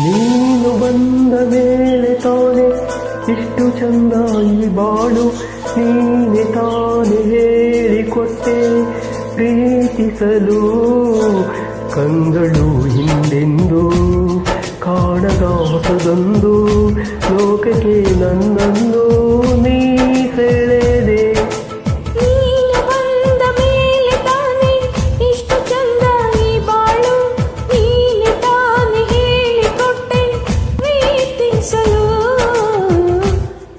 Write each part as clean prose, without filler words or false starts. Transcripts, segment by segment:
ನೀನು ಬಂದ ಮೇಲೆ ತಾನೆ ಇಷ್ಟು ಚಂದ ಈ ಬಾಳು, ನೀನೆ ತಾನೆ ಹೇಳಿಕೊಟ್ಟೆ ಪ್ರೀತಿಸಲು. ಕಂಗಳು ಹಿಂದೆಂದು ಕಾಣದ ಹೊಸದೊಂದು ಲೋಕಕ್ಕೆ ನನ್ನನ್ನು ನೀ ಸೆಳೆದೆ.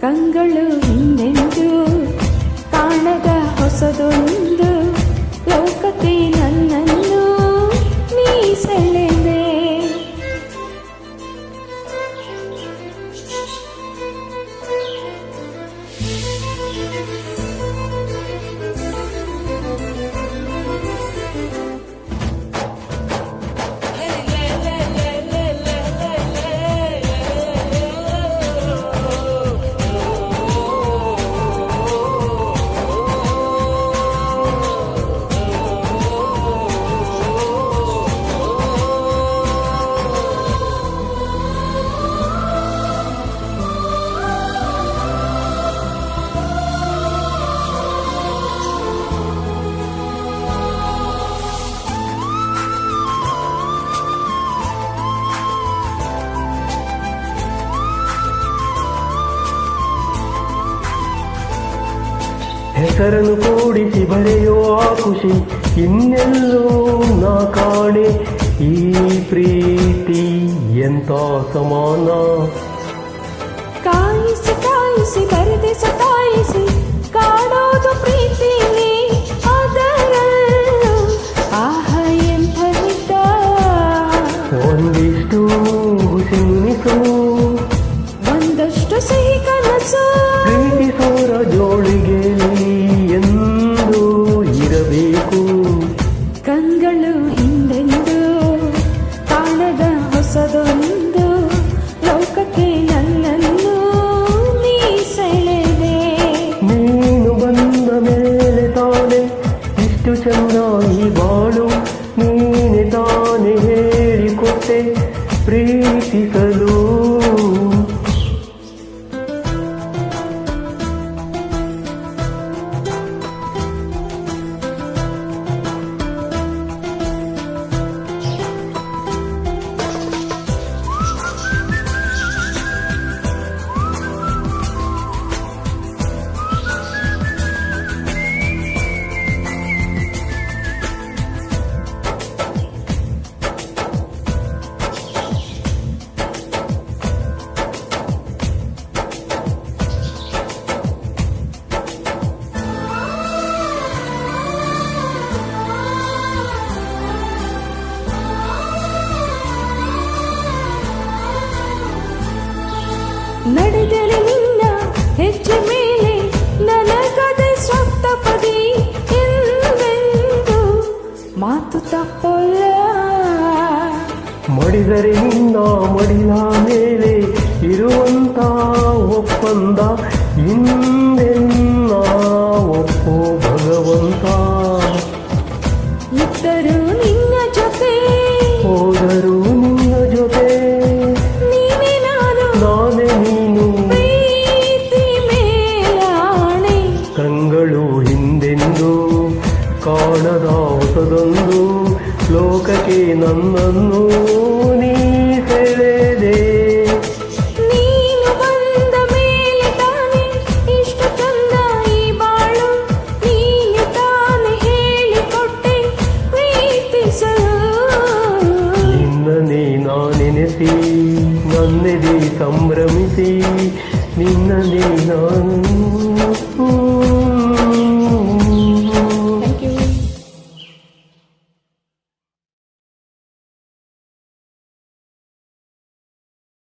ಕಂಗಳು ಹಿಂದೆಂದು ಕಾಣದ ಹೊಸದೊಂದು ಲೋಕಕ್ಕೆ ನನ್ನನ್ನು ನೀ ಸೆಳೆದೆ. ಹೆಸರನ್ನು ಕೂಡಿಸಿ ಬರೆಯುವ ಖುಷಿ ಇನ್ನೆಲ್ಲೂ ನಾ ಕಾಣೆ. ಈ ಪ್ರೀತಿ ಎಂತ ಸಮಾನ. ಕಾಯಿಸಿ ಕಾಯಿಸಿ ಬರೆದೆ ಸತಾಯಿಸಿ ಕಾಣೋದು ಪ್ರೀತಿನೇ. ಅದರಲ್ಲೂ ಆಹ ಎಂಥ ಹಿತ. ಒಂದಿಷ್ಟು ಹುಸಿನಿಸು ಒಂದಷ್ಟು ಸಿಹಿ ಕನಸು. ಪ್ರೀತಿಸೋರ ಜೋಳಿಗೆ ಎಂದು ಇರಬೇಕು. ಕಂಗಳು ಹಿಂದೆಂದು ಕಾಣದ ಹೊಸದೊಂದು ಲೋಕಕ್ಕೆ ನನ್ನನ್ನು ನೀ ಸೆಳೆದೆ. ನೀನು ಬಂದ ಮೇಲೆ ತಾನೆ ಇಷ್ಟು ಚಂದ ಈ ಬಾಳು, ನೀನೆ ತಾನೆ ಹೇಳಿಕೊಟ್ಟೆ ಪ್ರೀತಿಸಲು. ನಡೆದರೆ ನಿನ್ನ ಹೆಜ್ಜೆ ಮೇಲೆ ನನಗದೆ ಸಪ್ತಪದಿ ಎಂದೆಂದು ಮಾತು ತಪ್ಪಲ್ಲ. ಮಡಿದರೆ ನಿನ್ನ ಮಡಿಲ ಮೇಲೆ ಇರುವಂತ ಒಪ್ಪಂದ ಹಿಂದೆನ್ನ ಒಪ್ಪೋ ಭಗವಂತ. ಇದ್ದರು ನಿನ್ನ ಜೊತೆ ಹೋದರು ನಿನ್ನ ಜೊತೆ ನೀನೇ ನಾನು ನಾನೇ ನೀನು. ಪ್ರೀತಿ ಮೇಲಾಣೆ. ಕಂಗಳು ಹಿಂದೆಂದು ಕಾಣದ ಹೊಸದೊಂದು ಲೋಕಕ್ಕೆ ನನ್ನನ್ನು ನೀ ಸೆಳೆದೆ. ನೀನು ಬಂದ ಮೇಲೆ ತಾನೆ ಇಷ್ಟು ಚಂದ ಈ ಬಾಳು, ನೀನೆ ತಾನೆ ಹೇಳಿಕೊಟ್ಟೆ ಪ್ರೀತಿಸಲು. ನಿನ್ನನೇ ನಾನೆನೆಸಿ ನನ್ನೆದೆ ಸಂಭ್ರಮಿಸಿ ನಿನ್ನನೇ ನಾನು